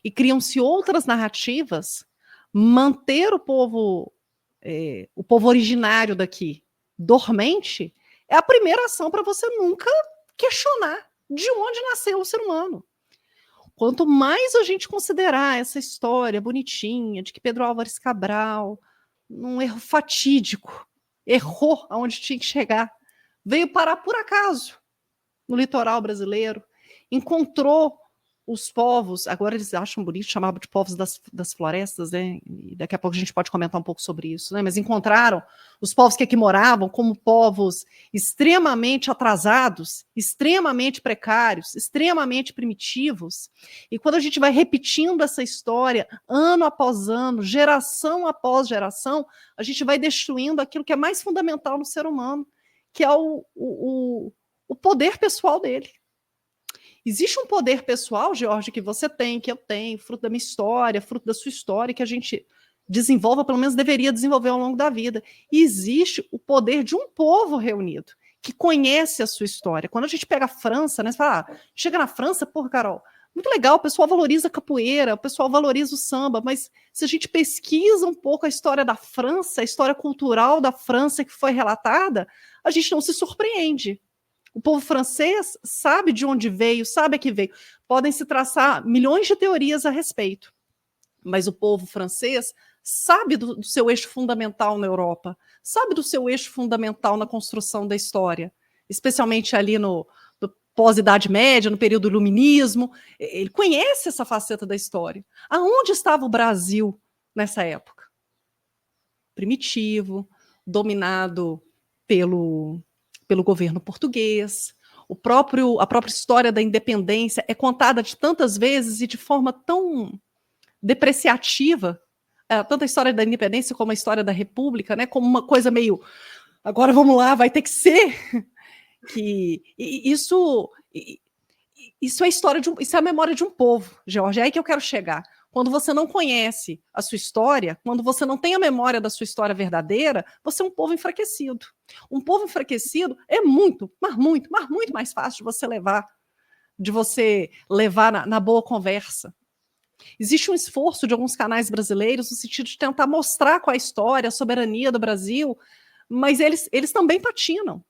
e criam-se outras narrativas, manter o povo originário daqui dormente é a primeira ação para você nunca questionar de onde nasceu o ser humano. Quanto mais a gente considerar essa história bonitinha de que Pedro Álvares Cabral, num erro fatídico, errou aonde tinha que chegar, veio parar por acaso no litoral brasileiro, encontrou os povos, agora eles acham bonito chamar de povos das florestas, né? E daqui a pouco a gente pode comentar um pouco sobre isso, né? Mas encontraram os povos que aqui moravam como povos extremamente atrasados, extremamente precários, extremamente primitivos. E quando a gente vai repetindo essa história, ano após ano, geração após geração, a gente vai destruindo aquilo que é mais fundamental no ser humano, que é o poder pessoal dele. Existe um poder pessoal, George, que você tem, que eu tenho, fruto da minha história, fruto da sua história, que a gente desenvolve, pelo menos deveria desenvolver ao longo da vida. E existe o poder de um povo reunido, que conhece a sua história. Quando a gente pega a França, né, você fala, chega na França, porra, Carol, muito legal, o pessoal valoriza a capoeira, o pessoal valoriza o samba, mas se a gente pesquisa um pouco a história da França, a história cultural da França que foi relatada, a gente não se surpreende. O povo francês sabe de onde veio, sabe a que veio. Podem se traçar milhões de teorias a respeito, mas o povo francês sabe do seu eixo fundamental na Europa, sabe do seu eixo fundamental na construção da história, especialmente ali no pós-Idade Média, no período do Iluminismo. Ele conhece essa faceta da história. Aonde estava o Brasil nessa época? Primitivo, dominado pelo governo português. A própria história da independência é contada de tantas vezes e de forma tão depreciativa, tanto a história da independência como a história da república, né, como uma coisa meio, agora vamos lá, vai ter que ser, que isso é a história isso é a memória de um povo, George, é aí que eu quero chegar. Quando você não conhece a sua história, quando você não tem a memória da sua história verdadeira, você é um povo enfraquecido. Um povo enfraquecido é muito, mas muito mais fácil de você levar na boa conversa. Existe um esforço de alguns canais brasileiros no sentido de tentar mostrar qual é a história, a soberania do Brasil, mas eles também patinam.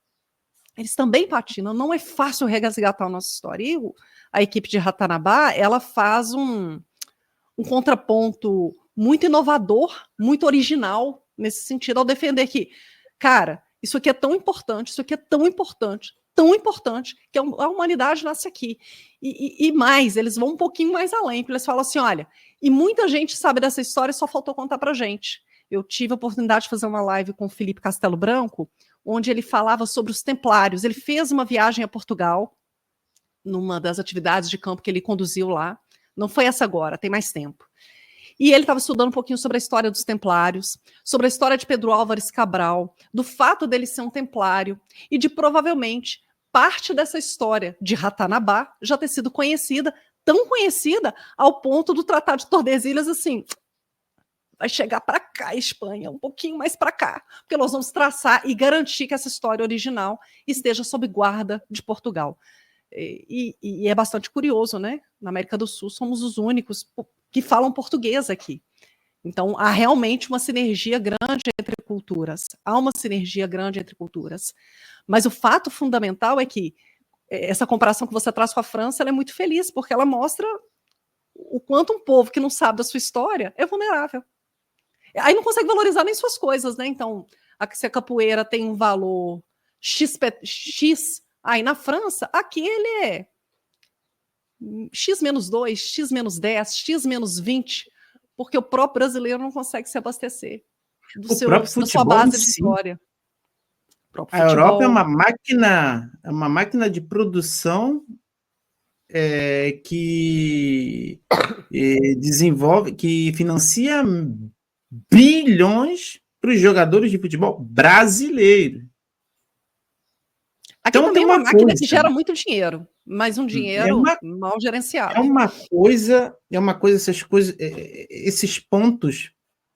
Eles também patinam. Não é fácil resgatar a nossa história. E a equipe de Ratanabá, ela faz um contraponto muito inovador, muito original nesse sentido, ao defender que, cara, isso aqui é tão importante, isso aqui é tão importante, que a humanidade nasce aqui. E mais, eles vão um pouquinho mais além, porque eles falam assim, olha, e muita gente sabe dessa história, só faltou contar pra gente. Eu tive a oportunidade de fazer uma live com o Felipe Castelo Branco, onde ele falava sobre os templários. Ele fez uma viagem a Portugal, numa das atividades de campo que ele conduziu lá. Não foi essa agora, tem mais tempo. E ele estava estudando um pouquinho sobre a história dos templários, sobre a história de Pedro Álvares Cabral, do fato dele ser um templário e de provavelmente parte dessa história de Ratanabá já ter sido conhecida, tão conhecida ao ponto do Tratado de Tordesilhas, assim, vai chegar para cá, Espanha, um pouquinho mais para cá, porque nós vamos traçar e garantir que essa história original esteja sob guarda de Portugal. E é bastante curioso, né? Na América do Sul somos os únicos que falam português aqui. Então, há realmente uma sinergia grande entre culturas. Há uma sinergia grande entre culturas. Mas o fato fundamental é que essa comparação que você traz com a França, ela é muito feliz, porque ela mostra o quanto um povo que não sabe da sua história é vulnerável. Aí não consegue valorizar nem suas coisas, né? Então, se a capoeira tem um valor X, aí na França, aqui ele é X-2, X-10, X-20, porque o próprio brasileiro não consegue se abastecer da sua base de história. A Europa é uma máquina de produção que desenvolve, que financia bilhões para os jogadores de futebol brasileiros. Aqui então, também é uma máquina que gera muito dinheiro, mas um dinheiro mal gerenciado. É uma coisa, esses pontos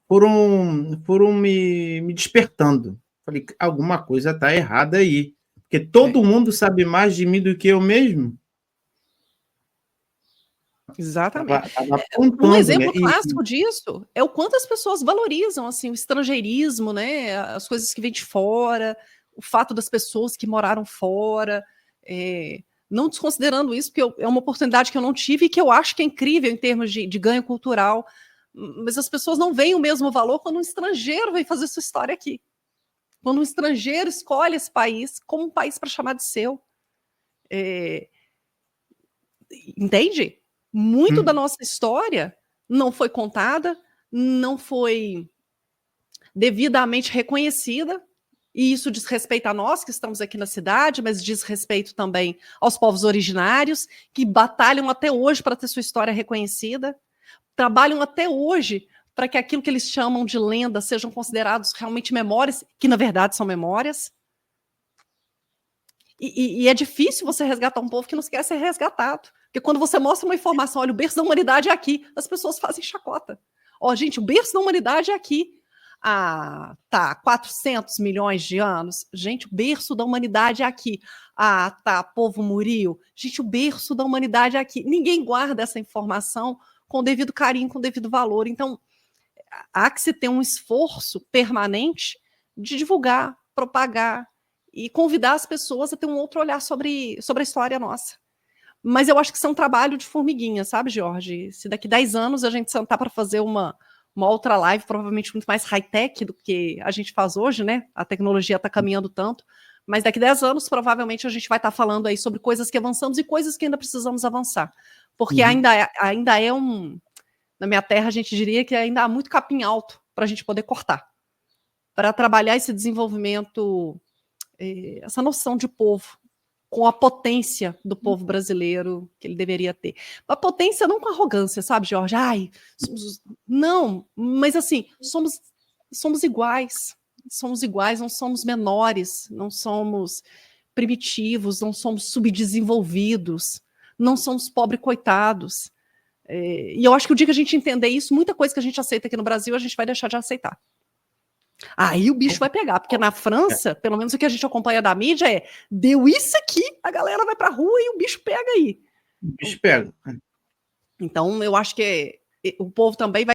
foram me despertando. Falei, alguma coisa está errada aí. Porque todo mundo sabe mais de mim do que eu mesmo. Exatamente. Tava Um apontando, exemplo né? clássico disso é o quanto as pessoas valorizam assim, o estrangeirismo, né? As coisas que vêm de fora, o fato das pessoas que moraram fora, não desconsiderando isso, porque é uma oportunidade que eu não tive e que eu acho que é incrível em termos de ganho cultural, mas as pessoas não veem o mesmo valor quando um estrangeiro vem fazer sua história aqui. Quando um estrangeiro escolhe esse país como um país para chamar de seu. Entende? Muito da nossa história não foi contada, não foi devidamente reconhecida, e isso diz respeito a nós que estamos aqui na cidade, mas diz respeito também aos povos originários, que batalham até hoje para ter sua história reconhecida, trabalham até hoje para que aquilo que eles chamam de lenda sejam considerados realmente memórias, que na verdade são memórias. E é difícil você resgatar um povo que não quer ser resgatado. Porque quando você mostra uma informação, olha, o berço da humanidade é aqui, as pessoas fazem chacota. Ó, gente, o berço da humanidade é aqui. Ah, tá, 400 milhões de anos. Gente, o berço da humanidade é aqui. Ah, tá, povo Muril. Gente, o berço da humanidade é aqui. Ninguém guarda essa informação com o devido carinho, com o devido valor. Então, há que se ter um esforço permanente de divulgar, propagar e convidar as pessoas a ter um outro olhar sobre a história nossa. Mas eu acho que isso é um trabalho de formiguinha, sabe, Jorge? Se daqui 10 anos a gente sentar para fazer uma outra live, provavelmente muito mais high-tech do que a gente faz hoje, né? A tecnologia está caminhando tanto. Mas daqui 10 anos, provavelmente, a gente vai estar falando aí sobre coisas que avançamos e coisas que ainda precisamos avançar. Porque ainda é um... Na minha terra, a gente diria que ainda há muito capim alto para a gente poder cortar. Para trabalhar esse desenvolvimento, essa noção de povo, com a potência do povo brasileiro que ele deveria ter. A potência não com arrogância, sabe, Jorge? Ai, não, mas assim, somos iguais. Somos iguais, não somos menores, não somos primitivos, não somos subdesenvolvidos, não somos pobres coitados. E eu acho que o dia que a gente entender isso, muita coisa que a gente aceita aqui no Brasil, a gente vai deixar de aceitar. Aí o bicho vai pegar, porque na França, pelo menos o que a gente acompanha da mídia deu isso aqui, a galera vai pra rua e o bicho pega aí. O bicho pega. Então, eu acho que o povo também vai